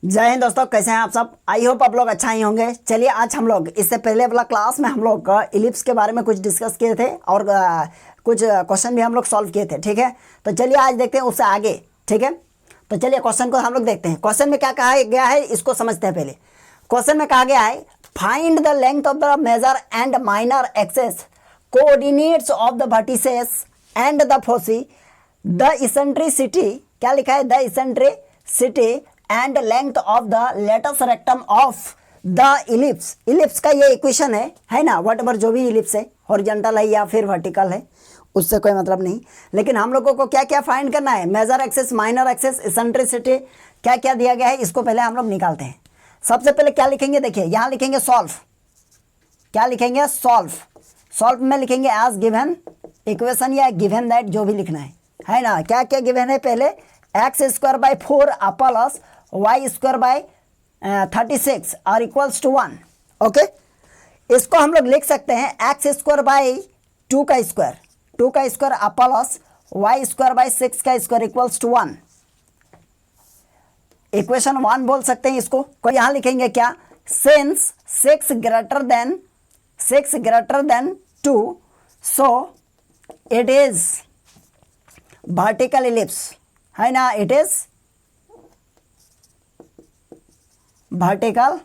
जय हिंद दोस्तों, कैसे हैं आप सब। आई होप आप लोग अच्छा ही होंगे। चलिए आज हम लोग इससे पहले वाला क्लास में हम लोग इलिप्स के बारे में कुछ डिस्कस किए थे और कुछ क्वेश्चन भी हम लोग सॉल्व किए थे। ठीक है, तो चलिए आज देखते हैं उससे आगे। ठीक है, तो चलिए क्वेश्चन को हम लोग देखते हैं। क्वेश्चन में क्या कहा गया है इसको समझते हैं। पहले क्वेश्चन में कहा गया है find the length of the major and minor axes coordinates of the vertices and the foci the eccentricity. क्या लिखा है? The eccentricity and length of the latus rectum of the ellipse. Ellipse का ये equation है ना, what ever जो भी ellipse है, हॉरिजॉन्टल है या फिर वर्टिकल है, उससे कोई मतलब नहीं। लेकिन हम लोगों को क्या क्या फाइंड करना है? Major axes, minor axes, eccentricity, क्या क्या दिया गया है इसको पहले हम लोग निकालते हैं। सबसे पहले क्या लिखेंगे? देखिए यहाँ लिखेंगे सॉल्व। क्या लिखेंगे? सॉल्व। सॉल्व में लिखेंगे एज गिवन इक्वेशन या गिवन दैट, जो भी लिखना है ना। क्या क्या गिवन है? पहले X square by 4 plus Y square by 36 are equals to 1। Okay, इसको हम लोग लिख सकते हैं एक्स स्क्वायर बाई 2 का square plus Y square by 6 का स्क्वायर इक्वल्स टू 1। इक्वेशन 1 बोल सकते हैं इसको। को यहाँ लिखेंगे क्या? Since 6 greater than 2 so it is vertical ellipse, है ना। It is vertical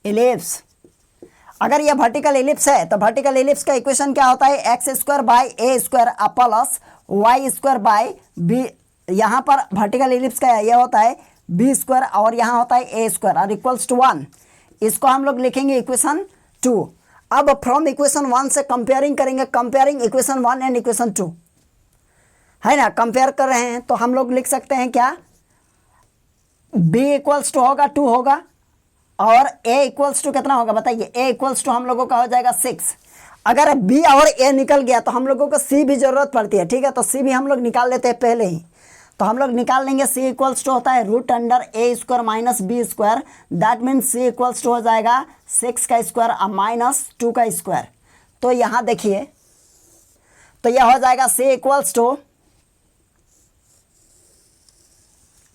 ellipse. अगर यह वर्टिकल इलिप्स है तो वर्टिकल इलिप्स का इक्वेशन क्या होता है? X square by A square plus Y square by B. यहाँ पर वर्टिकल इलिप्स का यह होता है बी स्क्वायर और यहाँ होता है ए स्क्वायर और इक्वल्स टू 1। इसको हम लोग लिखेंगे इक्वेशन 2। अब फ्रॉम इक्वेशन 1 से कंपेयरिंग करेंगे, कंपेयरिंग इक्वेशन 1 एंड इक्वेशन 2, है ना। कंपेयर कर रहे हैं तो हम लोग लिख सकते हैं क्या? b इक्वल्स टू होगा 2 होगा और a इक्वल्स टू कितना होगा बताइए? a इक्वल्स टू हम लोगों का हो जाएगा 6। अगर b और a निकल गया तो हम लोगों को c भी जरूरत पड़ती है। ठीक है, तो c भी हम लोग निकाल लेते हैं पहले ही। तो हम लोग निकाल लेंगे c इक्वल्स टू होता है root under a square minus b square. That means c equals to हो जाएगा 6 का स्क्वायर माइनस 2 का स्क्वायर। तो यहाँ देखिए, तो यह हो जाएगा c इक्वल्स टू,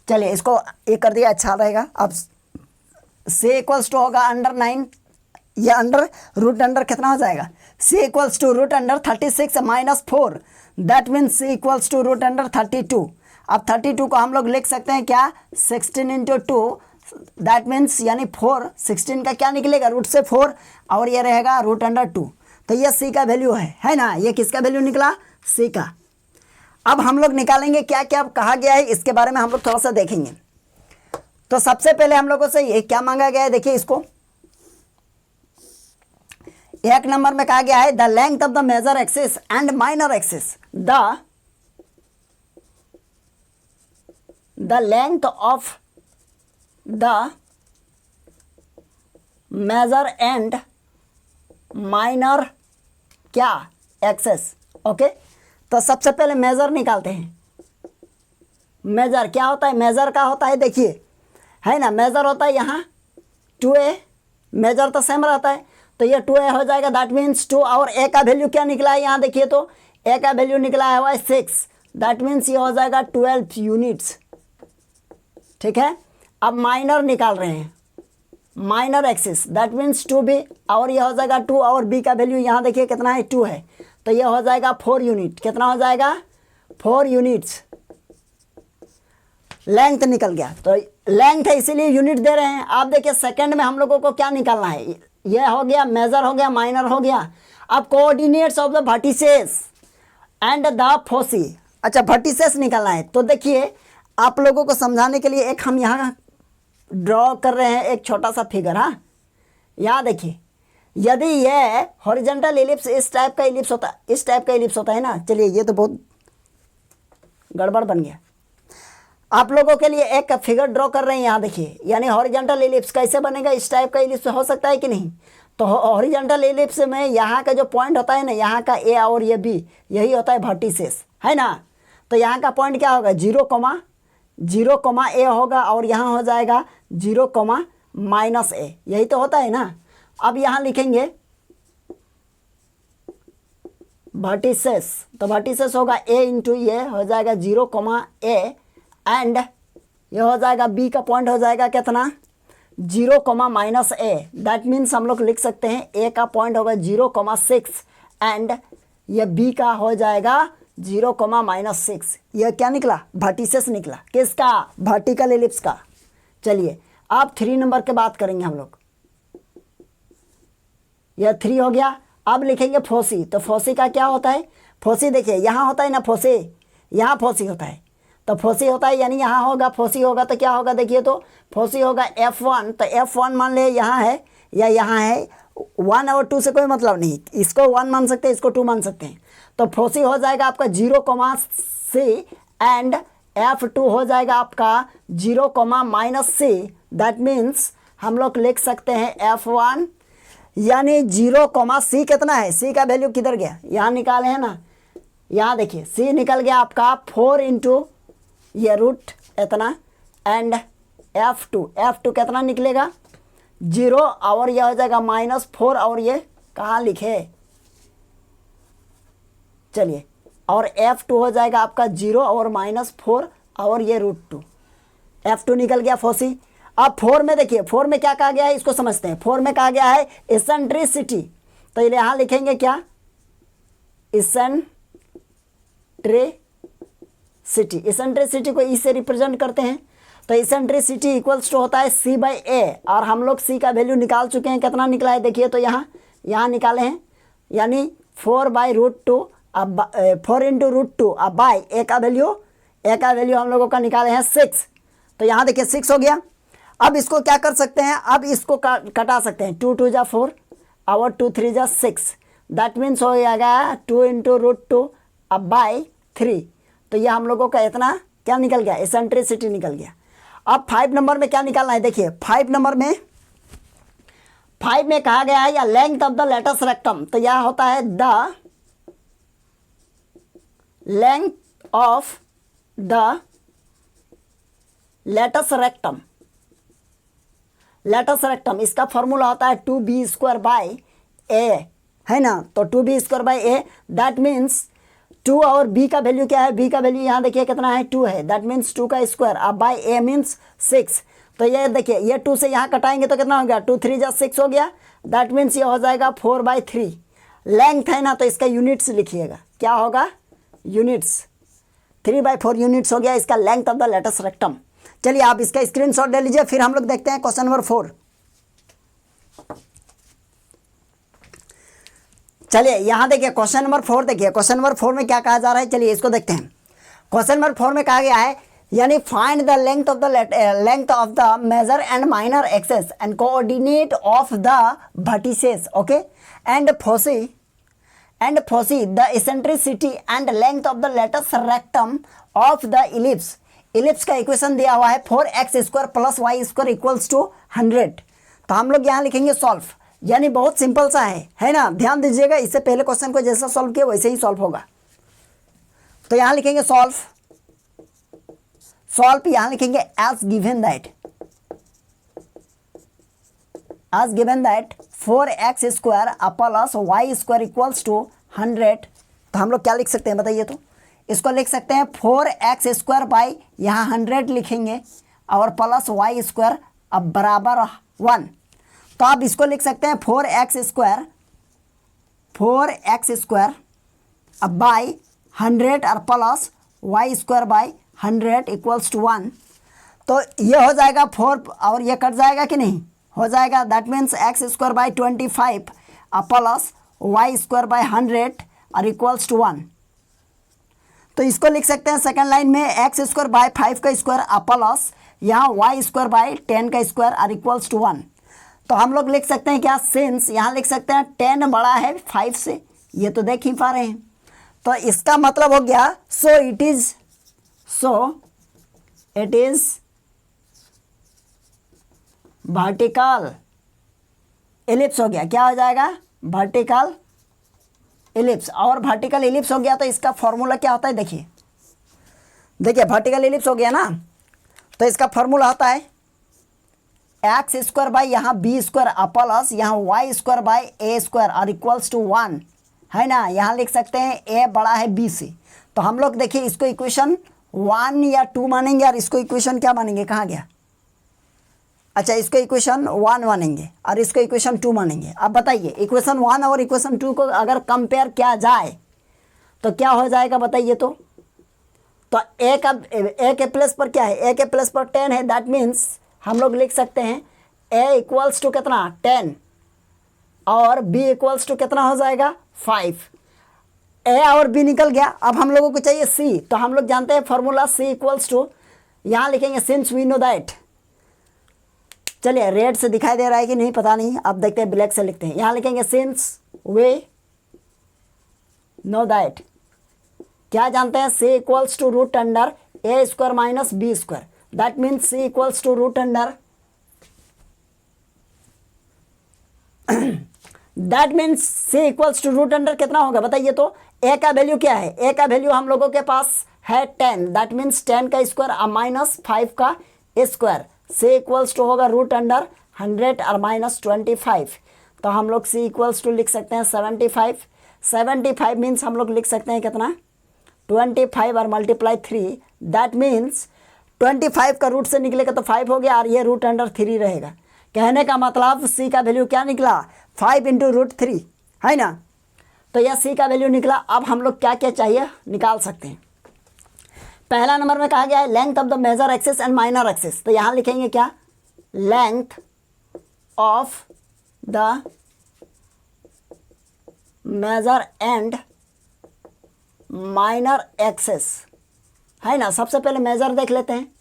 चलिए इसको ये कर दिया, अच्छा रहेगा। अब c इक्वल्स टू होगा अंडर 9, या अंडर रूट अंडर कितना हो जाएगा? c equals to root under 36 minus 4। That means c equals to root under 32। अब 32 को हम लोग लिख सकते हैं क्या? 16 इंटू 2। दैट मीन्स यानी 4, 16 का क्या निकलेगा? रूट से 4 और ये रहेगा रूट अंडर 2। तो ये c का वैल्यू है ना। ये किसका वैल्यू निकला? c का। अब हम लोग निकालेंगे क्या क्या कहा गया है, इसके बारे में हम लोग थोड़ा सा देखेंगे। तो सबसे पहले हम लोगों से ये क्या मांगा गया है, देखिए इसको। एक नंबर में कहा गया है the length of the major axis and minor axis. The length of the major and minor क्या? एक्सेस। ओके, तो सबसे पहले मेजर निकालते हैं। मेजर क्या होता है? मेजर का होता है, देखिए, है ना। मेजर होता है यहाँ 2a, मेजर तो सेम रहता है, तो ये 2a हो जाएगा। दैट मीन्स 2 और a का वैल्यू क्या निकला है यहाँ देखिए, तो a का वैल्यू निकला है 6। दैट मीन्स ये हो जाएगा 12 यूनिट्स। ठीक है, अब माइनर निकाल रहे हैं, minor axis. That means 2b और ये हो जाएगा 2 और b का वैल्यू यहाँ देखिए कितना है? 2 है, तो ये हो जाएगा 4 यूनिट। कितना हो जाएगा? 4 यूनिट्स। लेंथ निकल गया, तो लेंथ है इसीलिए यूनिट दे रहे हैं। आप देखिए सेकंड में हम लोगों को क्या निकालना है? ये हो गया मेजर, हो गया माइनर, हो गया। अब coordinates of the vertices and the foci. अच्छा, वर्टिसेस निकालना है, तो देखिए आप लोगों को समझाने के लिए एक हम यहाँ ड्रॉ कर रहे हैं एक छोटा सा फिगर। हाँ, यहाँ देखिए, यदि ये हॉरिजॉन्टल इलिप्स इस टाइप का इलिप्स होता, इस टाइप का इलिप्स होता है ना। चलिए ये तो बहुत गड़बड़ बन गया। आप लोगों के लिए एक फिगर ड्रॉ कर रहे हैं, यहाँ देखिए, यानी हॉरिजॉन्टल इलिप्स कैसे बनेगा? इस टाइप का इलिप्स हो सकता है कि नहीं? तो हॉरिजॉन्टल इलिप्स में यहाँ का जो पॉइंट होता है ना, यहाँ का ए और ये बी, यही होता है वर्टिसेस, है ना। तो यहाँ का पॉइंट क्या होगा? 0, a होगा और यहाँ हो जाएगा 0, -a, यही तो होता है ना। अब यहाँ लिखेंगे वर्टिसेस, तो वर्टिसेस होगा a इंटू ये हो जाएगा 0, a एंड ये हो जाएगा बी का पॉइंट हो जाएगा कितना 0, - दैट मीन्स हम लोग लिख सकते हैं ए का पॉइंट होगा 0,6 एंड ये बी का हो जाएगा 0, - यह क्या निकला वर्टिसेस निकला किसका वर्टिकल एलिप्स का। चलिए अब 3 नंबर के बात करेंगे हम लोग। यह 3 हो गया। अब लिखेंगे फोसी। तो फोसी का क्या होता है फोसी देखिए यहाँ होता है ना फोसी, यहाँ फोसी होता है तो फोसी होता है यानी यहाँ होगा फोसी होगा तो क्या होगा देखिए तो फोसी होगा F1 तो F1 मान ले यहाँ है या यहाँ है 1 और 2 से कोई मतलब नहीं, इसको 1 मान सकते हैं इसको 2 मान सकते हैं। तो फोसी हो जाएगा आपका 0,C एंड F2 हो जाएगा आपका 0, - दैट मीन्स हम लोग लिख सकते हैं F1 यानी 0, कितना है C का वैल्यू किधर गया यहाँ निकाले हैं ना, यहाँ देखिए C निकल गया आपका 4 इंटू ये रूट इतना एंड F2 कितना निकलेगा 0 और यह हो जाएगा -4 और ये कहाँ लिखे चलिए और F2 हो जाएगा आपका 0 और -4 और ये √2 F2 निकल गया फोसी। अब 4 में देखिए 4 में क्या कहा गया है इसको समझते हैं। 4 में कहा गया है इसेंट्रिसिटी तो यहाँ लिखेंगे क्या इसेंट्रिसिटी को ई से रिप्रेजेंट करते हैं तो इसेंट्रिसिटी इक्वल्स टू होता है C/A और हम लोग C का वैल्यू निकाल चुके हैं कितना निकला है देखिए तो यहाँ निकाले हैं यानी 4/√2 अब 4 इंटू √2 अब बाय ए का वैल्यू हम लोगों का निकाले हैं 6 तो यहाँ देखिए 6 हो गया। अब इसको क्या कर सकते हैं अब इसको कटा सकते हैं 2 × 2 = 4 और 2 × 3 = 6 दैट मीन्स हो जाएगा 2 इंटू √2 अब बाय 3 तो ये हम लोगों का इतना क्या निकल गया इसेंट्रिसिटी निकल गया। अब 5 नंबर में क्या निकालना है देखिए 5 नंबर में कहा गया है या length of the latus rectum तो यह होता है the length of the latus rectum इसका फॉर्मूला होता है 2b² है ना तो 2b² दैट मीन्स 2 और b का वैल्यू क्या है b का वैल्यू यहाँ देखिए कितना है 2 है दैट मीन्स 2 का स्क्वायर अब बाय a मीन्स 6 तो ये देखिए ये 2 से यहाँ कटाएंगे तो कितना हो गया 2 × 3 = 6 हो गया दैट मीन्स ये हो जाएगा 4/3 लेंथ है ना तो इसका यूनिट्स लिखिएगा क्या होगा यूनिट्स 3/4 यूनिट्स हो गया इसका length of the latus rectum. चलिए आप इसका स्क्रीनशॉट ले लीजिए फिर हम लोग देखते हैं क्वेश्चन नंबर 4। चलिए यहाँ देखिए क्वेश्चन नंबर 4 देखिए क्वेश्चन नंबर 4 में क्या कहा जा रहा है चलिए इसको देखते हैं। क्वेश्चन नंबर 4 में कहा गया है यानी find the length of the major and minor axes and coordinate of the vertices okay and foci the eccentricity and length of the latus rectum of the ellipse का इक्वेशन दिया हुआ है 4x² + y² = 100 तो हम लोग यहाँ लिखेंगे solve यानी बहुत सिंपल सा है ना ध्यान दीजिएगा इससे पहले क्वेश्चन को जैसा सॉल्व किया वैसे ही सॉल्व होगा। तो यहाँ लिखेंगे सॉल्व यहाँ लिखेंगे as given that 4x² + y² = 100 तो हम लोग क्या लिख सकते हैं बताइए तो इसको लिख सकते हैं 4x² बाई यहाँ 100 लिखेंगे और +y² अब बराबर 1 तो आप इसको लिख सकते हैं 4x² अब बाई 100 और +y² बाई 100 = 1 तो ये हो जाएगा 4 और ये कट जाएगा कि नहीं हो जाएगा that means x² by 25 +y² by 100 और = 1 तो इसको लिख सकते हैं सेकंड लाइन में x² बाई 5 का स्क्वायर प्लस यहाँ y² बाई 10 का स्क्वायर और = 1 तो हम लोग लिख सकते हैं क्या सिंस यहाँ लिख सकते हैं 10 बड़ा है 5 से ये तो देख ही पा रहे हैं तो इसका मतलब हो गया so it is vertical ellipse हो गया क्या हो जाएगा वर्टिकल एलिप्स और वर्टिकल एलिप्स हो गया तो इसका फॉर्मूला क्या होता है देखिए वर्टिकल एलिप्स हो गया ना तो इसका फॉर्मूला होता है x² बाई यहाँ b² प्लस यहाँ y² बाई a² और = 1 है ना यहाँ लिख सकते हैं a बड़ा है b से तो हम लोग देखिए इसको इक्वेशन 1 या 2 मानेंगे और इसको इक्वेशन क्या मानेंगे, कहाँ गया, अच्छा इसको इक्वेशन 1 मानेंगे और इसको इक्वेशन 2 मानेंगे। अब बताइए इक्वेशन 1 और इक्वेशन 2 को अगर कंपेयर किया जाए तो क्या हो जाएगा बताइए। तो ए के प्लेस पर क्या है, ए के प्लेस पर 10 है, दैट मीन्स हम लोग लिख सकते हैं ए इक्वल्स टू कितना 10 और बी इक्वल्स टू कितना हो जाएगा 5। ए और बी निकल गया, अब हम लोगों को चाहिए सी, तो हम लोग जानते हैं फॉर्मूला सी इक्वल्स टू, यहाँ लिखेंगे सिंस वी नो दैट, चलिए रेड से दिखाई दे रहा है कि नहीं पता नहीं, अब देखते हैं ब्लैक से लिखते हैं, यहाँ लिखेंगे सिंस वी नो दैट, क्या जानते हैं C equals to root under A square minus B square, that means C equals to root under, that means C equals to root under कितना होगा बताइए। तो ए का वैल्यू क्या है, ए का वैल्यू हम लोगों के पास है 10, दैट मीन्स 10 का स्क्वायर माइनस 5 का स्क्वायर, सी इक्वल्स टू होगा रूट अंडर 100 और माइनस 25, तो हम लोग सी इक्वल्स टू लिख सकते हैं 75। 75 मीन्स हम लोग लिख सकते हैं कितना 25 और मल्टीप्लाई 3, दैट मीन्स 25 का रूट से निकलेगा तो 5 हो गया और ये रूट अंडर 3 रहेगा। कहने का मतलब सी का वैल्यू क्या निकला 5 इंटू रूट 3 है ना, तो यह सी का वैल्यू निकला। अब हम लोग क्या क्या चाहिए निकाल सकते हैं। पहला नंबर में कहा गया है length of the major axis and minor axis, तो यहाँ लिखेंगे क्या length of the major and minor axis है ना। सबसे पहले मेजर देख लेते हैं,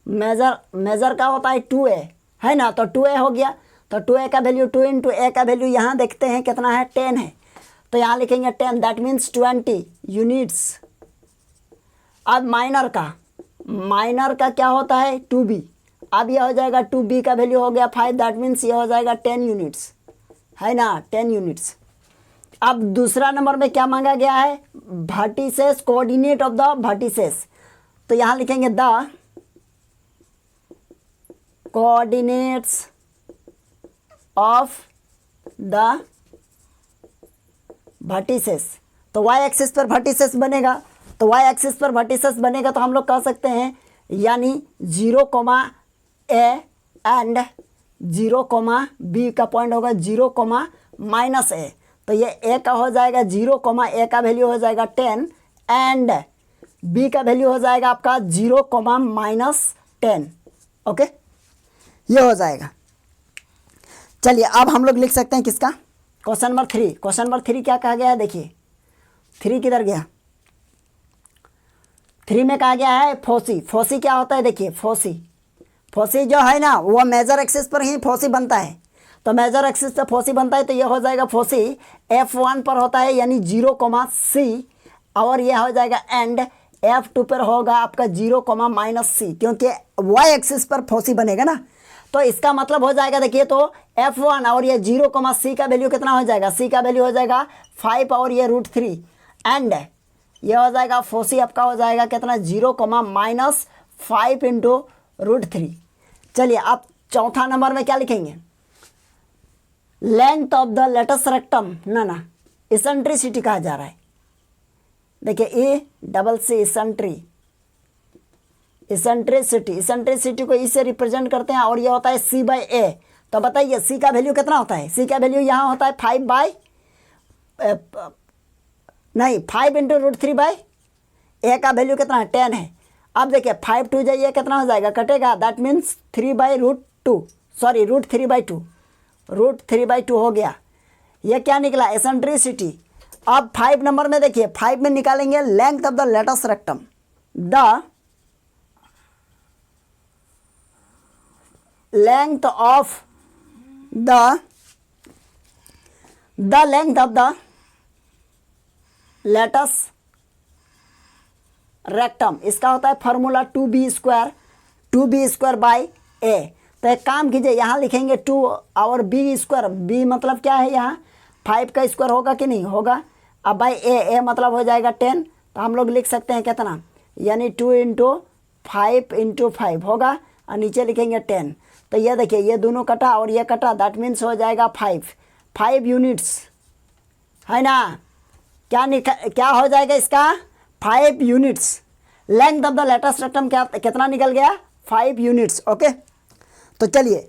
मेजर का होता है 2a है ना, तो 2a हो गया, तो 2a का वैल्यू 2 इंटू ए का वैल्यू यहाँ देखते हैं कितना है 10 है, तो यहाँ लिखेंगे 10, दैट मीन्स 20 यूनिट्स। अब माइनर का क्या होता है 2b, अब यह हो जाएगा 2b का वैल्यू हो गया 5, दैट मीन्स ये हो जाएगा 10 यूनिट्स है ना, 10 यूनिट्स। अब दूसरा नंबर में क्या मांगा गया है vertices, coordinate of the vertices, तो यहाँ लिखेंगे the coordinates of the vertices, तो वाई एक्सिस पर वर्टिसेस बनेगा, तो वाई एक्सिस पर वर्टिसेस बनेगा तो हम लोग कह सकते हैं यानी 0, ए एंड 0, बी का पॉइंट होगा 0, माइनस ए, तो ये ए का हो जाएगा 0, ए का वैल्यू हो जाएगा 10 एंड बी का वैल्यू हो जाएगा आपका 0, माइनस 10। ओके, ये हो जाएगा। चलिए अब हम लोग लिख सकते हैं किसका क्वेश्चन नंबर 3। क्वेश्चन नंबर 3 क्या कहा गया है देखिए, 3 किधर गया, 3 में कहा गया है फोसी। फोसी क्या होता है देखिए, फोसी जो है ना वो मेजर एक्सिस पर ही फोसी बनता है, तो मेजर एक्सिस पे फोसी बनता है तो ये हो जाएगा फोसी F1 पर होता है यानी 0, C और ये हो जाएगा एंड F2 पर होगा आपका 0, माइनस C, क्योंकि y एक्सिस पर फोसी बनेगा ना, तो इसका मतलब हो जाएगा देखिए तो F1 और ये 0, C का वैल्यू कितना हो जाएगा, C का वैल्यू हो जाएगा 5 और ये √3 एंड ये हो जाएगा फोसी आपका हो जाएगा कितना 0, माइनस 5 इंटू √3। चलिए अब चौथा नंबर में क्या लिखेंगे length of the latus rectum, ना इसेंट्रिसिटी कहा जा रहा है, देखिए E इसेंट्रिसिटी को ई से रिप्रेजेंट करते हैं और ये होता है C/A, तो बताइए C का वैल्यू कितना होता है, C का वैल्यू यहाँ होता है 5 इंटू √3 A का वैल्यू कितना है 10 है। अब देखिए 5 2 जाइए कितना हो जाएगा कटेगा, दैट मीन्स 3/√2 सॉरी √3/2 √3/2 हो गया। ये क्या निकला एसेंट्रिसिटी। अब 5 नंबर में देखिए 5 में निकालेंगे length of the latus rectum, the length of the length of the latus rectum, इसका होता है फॉर्मूला 2b² बाई a। तो एक काम कीजिए यहाँ लिखेंगे 2 और b², b मतलब क्या है यहाँ 5 का स्क्वायर होगा कि नहीं होगा, अब बाई a मतलब हो जाएगा 10, तो हम लोग लिख सकते हैं कितना यानी 2 इंटू 5 होगा और नीचे लिखेंगे 10, तो ये देखिए ये दोनों कटा और ये कटा, दैट मीन्स हो जाएगा 5 यूनिट्स है ना। क्या हो जाएगा इसका 5 units. Length of the latus rectum क्या कितना निकल गया? 5 यूनिट्स। ओके, तो चलिए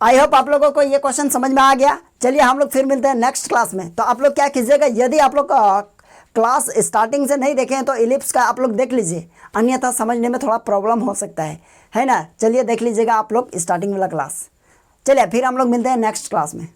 आई होप आप लोगों को ये क्वेश्चन समझ में आ गया। चलिए हम लोग फिर मिलते हैं नेक्स्ट क्लास में। तो आप लोग क्या कीजिएगा, यदि आप लोग क्लास स्टार्टिंग से नहीं देखे हैं तो इलिप्स का आप लोग देख लीजिए, अन्यथा समझने में थोड़ा प्रॉब्लम हो सकता है ना। चलिए देख लीजिएगा आप लोग स्टार्टिंग वाला क्लास। चलिए फिर हम लोग मिलते हैं नेक्स्ट क्लास में।